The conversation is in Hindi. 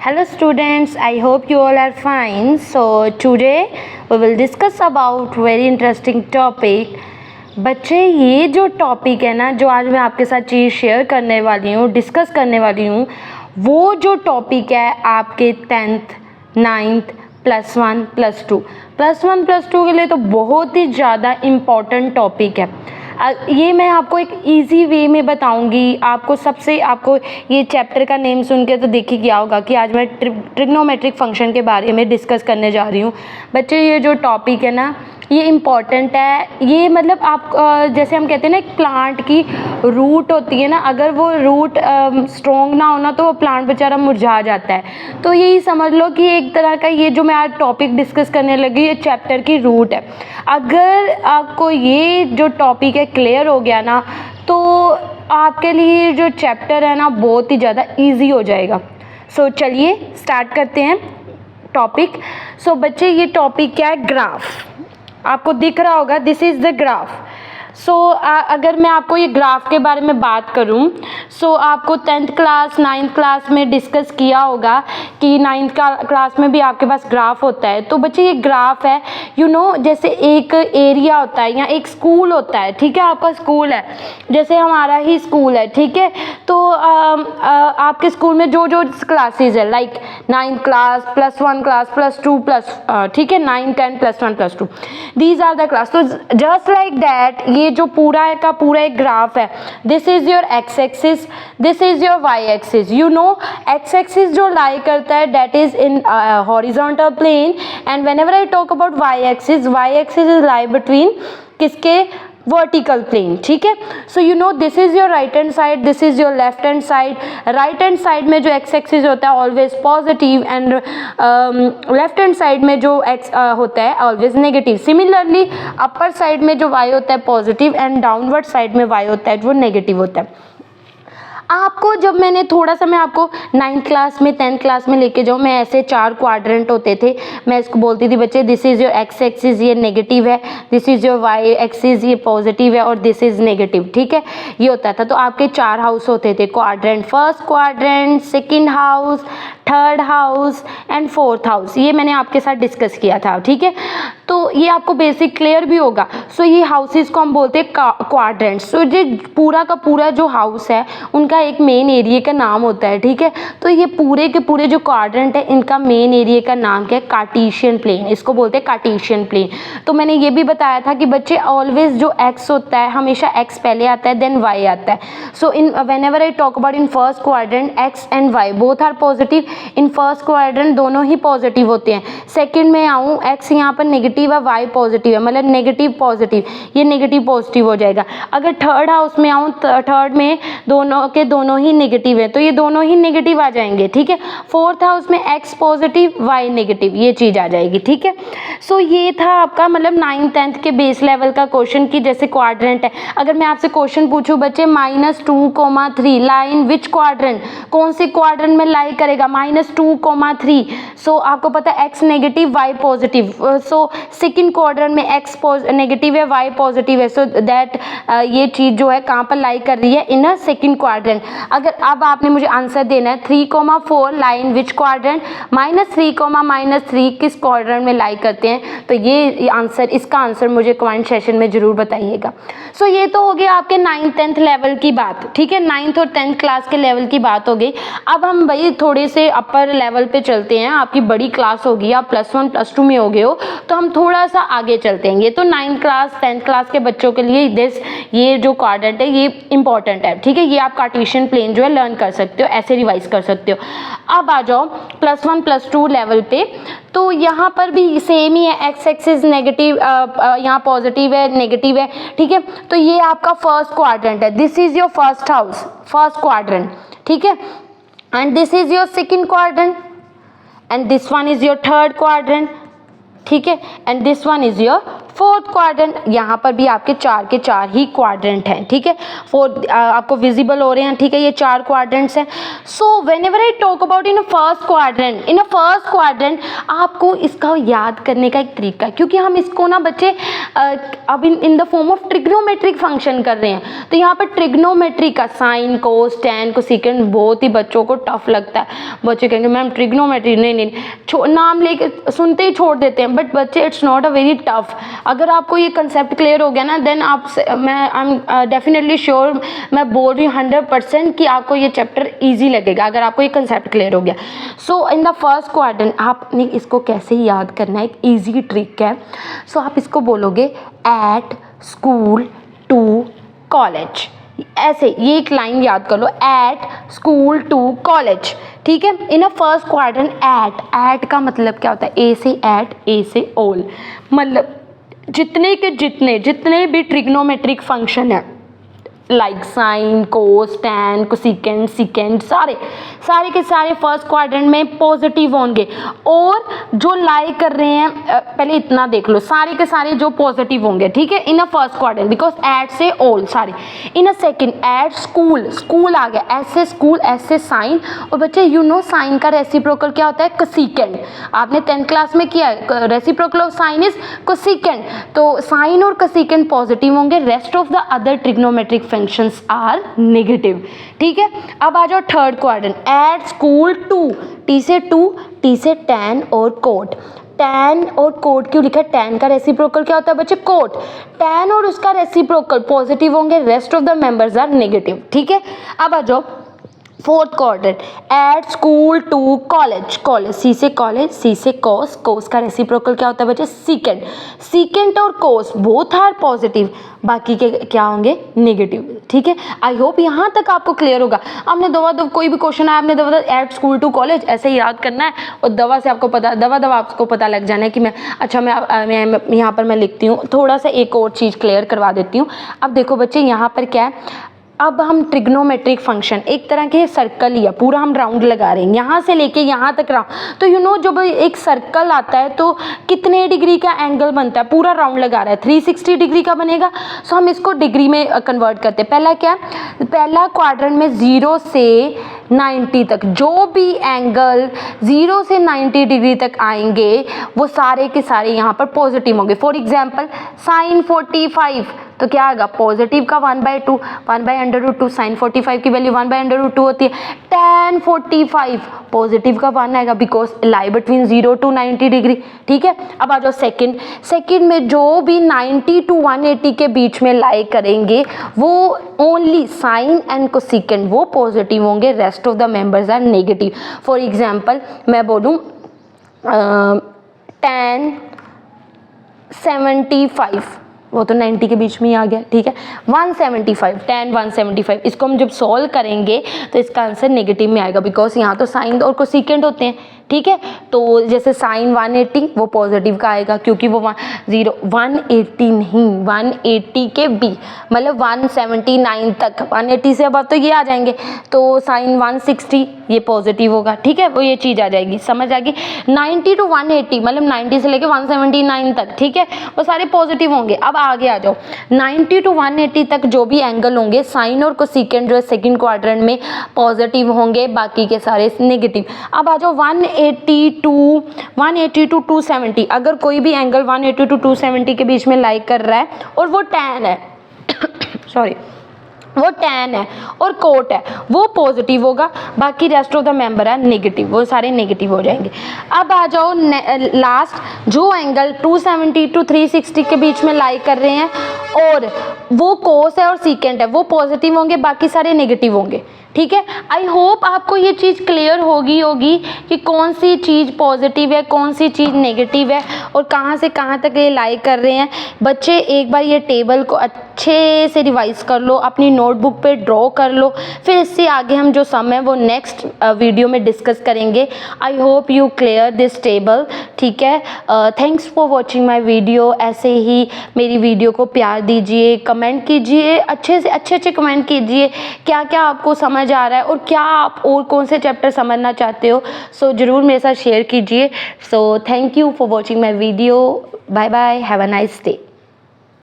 Hello students, I hope you all are fine. So today we will discuss about very interesting topic. बच्चे ये जो टॉपिक है ना, जो आज मैं आपके साथ चीज़ शेयर करने वाली हूँ, डिस्कस करने वाली हूँ, वो जो टॉपिक है आपके 10th 9th +1 +2 के लिए तो बहुत ही ज़्यादा इम्पॉर्टेंट टॉपिक है। ये मैं आपको एक इजी वे में बताऊंगी। आपको ये चैप्टर का नेम सुन के तो देख ही गया होगा कि आज मैं ट्रिग्नोमेट्रिक फंक्शन के बारे में डिस्कस करने जा रही हूँ। बच्चे ये जो टॉपिक है ना, ये इम्पॉर्टेंट है। ये मतलब आप जैसे हम कहते हैं ना, एक प्लांट की रूट होती है ना, अगर वो रूट स्ट्रॉन्ग ना हो ना तो वो प्लांट बेचारा मुरझा जाता है। तो यही समझ लो कि एक तरह का ये जो मैं आज टॉपिक डिस्कस करने लगी, ये चैप्टर की रूट है। अगर आपको ये जो टॉपिक है क्लियर हो गया ना, तो आपके लिए जो चैप्टर है ना बहुत ही ज़्यादा ईजी हो जाएगा। सो चलिए स्टार्ट करते हैं टॉपिक। सो बच्चे ये टॉपिक क्या है? ग्राफ। आपको दिख रहा होगा, दिस इज़ द ग्राफ। सो अगर मैं आपको ये ग्राफ के बारे में बात करूं, सो आपको 10th क्लास 9th क्लास में डिस्कस किया होगा कि 9th क्लास में भी आपके पास ग्राफ होता है। तो बच्चे ये ग्राफ है, जैसे एक एरिया होता है या एक स्कूल होता है, ठीक है। आपका स्कूल है, जैसे हमारा ही स्कूल है, ठीक है। तो आपके स्कूल में जो जो क्लासेस है, लाइक 9th क्लास +1 क्लास +2 ठीक है, 9 10 +1 +2, दीज आर द क्लास। तो जस्ट लाइक दैट ये जो पूरा का पूरा एक ग्राफ है, this is your X axis, this is your Y axis. X axis जो लाई करता है that is in horizontal plane, and whenever I talk about Y axis is lie between किसके? वर्टिकल प्लेन, ठीक है। So this is your right hand side, this is your left hand side. Right hand side में जो एक्स एक्सिस होता है always positive, and left hand side में जो एक्स होता है always negative. Similarly upper side में जो वाई होता है पॉजिटिव, एंड डाउनवर्ड साइड में वाई होता है वो नेगेटिव होता है। आपको जब मैं आपको 9th क्लास में 10th क्लास में लेके जाऊँ, मैं ऐसे 4 क्वाड्रेंट होते थे। मैं इसको बोलती थी, बच्चे this is your X axis, ये नेगेटिव है, this is your Y axis, ये पॉजिटिव है, और दिस इज़ नेगेटिव, ठीक है। ये होता था। तो आपके 4 हाउस होते थे quadrant, first quadrant, second house, third house and fourth house. ये मैंने आपके साथ डिस्कस किया था, ठीक है। तो ये आपको बेसिक क्लियर भी होगा। सो ये हाउसेस को हम बोलते हैं क्वाड्रेंट्स। सो ये पूरा का पूरा जो हाउस है उनका एक मेन एरिया का नाम होता है, ठीक है। तो ये पूरे के पूरे जो क्वाड्रेंट है इनका मेन एरिया का नाम क्या है? Cartesian plane. इसको बोलते हैं कार्टेशियन प्लेन। तो मैंने ये भी बताया था कि बच्चे ऑलवेज जो एक्स होता है हमेशा एक्स पहले आता है, देन वाई आता है। So in whenever I talk about in first quadrant, X and Y both are positive. In first quadrant दोनों ही पॉजिटिव होते हैं। सेकेंड में आऊँ, एक्स यहाँ पर नेगेटिव है, वाई पॉजिटिव है, मतलब नेगेटिव पॉजिटिव, ये नेगेटिव पॉजिटिव हो जाएगा। अगर थर्ड हाउस में आऊँ, थर्ड में दोनों ही नेगेटिव है, तो ये दोनों ही नेगेटिव आ जाएंगे, ठीक है। फोर्थ हाउस में एक्स पॉजिटिव, वाई नेगेटिव, ये चीज़ आ जाएगी, ठीक है। सो ये था आपका मतलब 9th 10th के बेस लेवल का क्वेश्चन की जैसे क्वाड्रेंट है। अगर मैं आपसे क्वेश्चन पूछूं बच्चे, -2, 3 लाइन विच क्वाड्रेंट, कौन से क्वाड्रेंट में लाई करेगा? -2, 3। सो आपको पता है X negative, Y positive. So second quadrant में एक्स नेगेटिव है, वाई पॉजिटिव है। सो दैट ये चीज़ जो है कहाँ पर लाई कर रही है? In a second quadrant. अगर अब आपने मुझे आंसर देना है 3, 4 लाइन विच क्वाड्रेंट, -3, -3 किस क्वाड्रेंट में लाई करते हैं? तो ये आंसर, इसका आंसर मुझे कमेंट सेशन में ज़रूर बताइएगा। सो ये तो हो गया आपके 9th 10th लेवल की बात, ठीक है। 9th और 10th क्लास के लेवल की बात हो गई। अब हम भाई थोड़े से अपर लेवल पे चलते हैं। आपकी बड़ी क्लास होगी, आप +1 +2 में हो गए हो, तो हम थोड़ा सा आगे चलते हैं। ये तो 9th क्लास 10th क्लास के बच्चों के लिए ये जो क्वाड्रेंट है ये इंपॉर्टेंट है, ठीक है। ये आप कार्टेशियन प्लेन जो है लर्न कर सकते हो, ऐसे रिवाइज कर सकते हो। अब आ जाओ +1 +2 लेवल पे। तो यहाँ पर भी सेम ही है, एक्स एक्सिस नेगेटिव, यहाँ पॉजिटिव है, नेगेटिव है, ठीक है। तो ये आपका फर्स्ट क्वाड्रेंट है, this is your first house, first quadrant, ठीक है। And this is your second quadrant, and this one is your third quadrant, ठीक है। And this one is your fourth quadrant, यहाँ पर भी आपके 4 के 4 ही क्वाड्रेंट हैं, ठीक है। फोर्थ आपको विजिबल हो रहे हैं, ठीक है, ये 4 क्वाड्रेंट्स हैं। So whenever I talk about in a first quadrant, आपको इसका याद करने का एक तरीका है, क्योंकि हम इसको ना बच्चे अब in the form of trigonometric function कर रहे हैं, तो यहाँ पर ट्रिग्नोमेट्री का साइन, कोस, टैन, कोसेकेंट बहुत ही बच्चों को टफ लगता है। बच्चे कहेंगे मैम ट्रिग्नोमेट्री, नहीं, नाम लेके सुनते ही छोड़ देते हैं, बट बच्चे it's not a very tough. अगर आपको ये कंसेप्ट क्लियर हो गया ना, देन आप आई एम डेफिनेटली श्योर, मैं बोल रही हूँ 100% कि आपको ये चैप्टर ईजी लगेगा अगर आपको ये कंसेप्ट क्लियर हो गया। सो इन द फर्स्ट क्वाड्रेंट आपने इसको कैसे याद करना है, एक ईजी ट्रिक है। सो आप इसको बोलोगे एट स्कूल टू कॉलेज, ऐसे ये एक लाइन याद कर लो, एट स्कूल टू कॉलेज, ठीक है। In a first quadrant eight का मतलब क्या होता है, ए से एट, ए से ऑल, मतलब जितने भी ट्रिग्नोमेट्रिक फंक्शन है, लाइक साइन, कोस, टैन, कोसेकेंट, सीकेंट, सारे के सारे फर्स्ट क्वाड्रेंट में पॉजिटिव होंगे, और जो लाई कर रहे हैं, पहले इतना देख लो, सारे के सारे जो पॉजिटिव होंगे, ठीक है, in a first quadrant, because at say all सारे। In a second at school आ गया, ऐसे स्कूल, ऐसे साइन, और बच्चे यू नो साइन का रेसिप्रोकल क्या होता है, कोसेकेंट, आपने 10th क्लास में किया है, reciprocal of sine is cosecant, तो साइन और कोसेकेंट पॉजिटिव होंगे, rest of the other trigonometric functions are negative, ठीक है। अब आ जाओ third quadrant, at school to, T से टैन और कोट, टैन और कोट क्यों लिखा है, टैन का रेसिप्रोकल क्या होता है बच्चे, कोट, टैन और उसका रेसिप्रोकल पॉजिटिव होंगे, rest of the members are negative, ठीक है। अब आ जाओ fourth quadrant, at school to college, C say cos का रेसिप्रोकल क्या होता है बच्चे, सीकेंट और कोस बोथ आर पॉजिटिव, बाकी के क्या होंगे, नेगेटिव, ठीक है। आई होप यहाँ तक आपको क्लियर होगा। आपने दवा कोई भी क्वेश्चन आया, आपने दवा एट स्कूल टू कॉलेज ऐसे ही याद करना है, और दवा से आपको पता लग जाना है कि मैं यहाँ पर मैं लिखती हूँ। थोड़ा सा एक और चीज़ क्लियर करवा देती हूँ। अब देखो बच्चे यहाँ पर क्या है, अब हम ट्रिग्नोमेट्रिक फंक्शन एक तरह के सर्कल लिया, पूरा हम राउंड लगा रहे हैं, यहाँ से लेके यहाँ तक राउंड, तो यू नो जब एक सर्कल आता है तो कितने डिग्री का एंगल बनता है, पूरा राउंड लगा रहा है 360 डिग्री का बनेगा। सो हम इसको डिग्री में कन्वर्ट करते हैं। पहला क्वाड्रेंट में 0 से 90 तक जो भी एंगल 0 से 90 डिग्री तक आएंगे वो सारे के सारे यहाँ पर पॉजिटिव होंगे। फॉर एग्जाम्पल साइन 45 तो क्या आएगा, पॉजिटिव का 1/2, 1/√2, साइन 45 की वैल्यू 1/√2 होती है। tan 45 पॉजिटिव का 1 आएगा, because lie between 0 to 90 degree, ठीक है। अब आ जाओ सेकंड में जो भी 90 to 180 के बीच में लाई करेंगे वो ओनली साइन एंड कोसेकेंट वो पॉजिटिव होंगे, rest of the members are negative. For example मैं बोलूँ tan 75, वो तो 90 के बीच में ही आ गया, ठीक है। 175, tan 175, इसको हम जब सॉल्व करेंगे तो इसका आंसर नेगेटिव में आएगा, बिकॉज यहाँ तो साइन और कोसेकेंट होते हैं, ठीक है। तो जैसे साइन 180 वो पॉजिटिव का आएगा, क्योंकि वो 180 नहीं 180 के बी मतलब 179 तक, 180 से अब तो ये आ जाएंगे, तो साइन 160 ये पॉजिटिव होगा, ठीक है। वो ये चीज़ आ जाएगी, समझ आ गई। 90 to 180 मतलब 90 से लेके 179 तक, ठीक है, वो सारे पॉजिटिव होंगे। अब आगे आ जाओ, 90 to 180 तक जो भी एंगल होंगे साइन और कोसेकेंट जो सेकंड क्वाड्रेंट में पॉजिटिव होंगे, बाकी के सारे नेगेटिव। अब आ जाओ 180 to 270, अगर कोई भी एंगल 180 to 270 के बीच में लाई कर रहा है और वो टैन है वो टैन है और कोट है, वो पॉजिटिव होगा, बाकी रेस्ट ऑफ द मेंबर है नेगेटिव, वो सारे नेगेटिव हो जाएंगे। अब आ जाओ लास्ट, जो एंगल 270 to 360 के बीच में लाई कर रहे हैं और वो कोस है और सीकेंट है, वो पॉजिटिव होंगे, बाकी सारे नेगेटिव होंगे, ठीक है। आई होप आपको ये चीज़ क्लियर होगी कि कौन सी चीज़ पॉजिटिव है, कौन सी चीज़ नेगेटिव है और कहाँ से कहाँ तक ये लाई कर रहे हैं। बच्चे एक बार ये टेबल को अच्छे से रिवाइज कर लो, अपनी नोटबुक पे ड्रॉ कर लो, फिर इससे आगे हम जो सम है वो नेक्स्ट वीडियो में डिस्कस करेंगे। I hope you clear this table, ठीक है। Thanks for watching my video. ऐसे ही मेरी वीडियो को प्यार दीजिए, कमेंट कीजिए, अच्छे से अच्छे कमेंट कीजिए, क्या क्या आपको समझ आ रहा है और क्या आप और कौन से चैप्टर समझना चाहते हो, सो ज़रूर मेरे साथ शेयर कीजिए। So thank you for watching my video. Bye bye, have a nice day.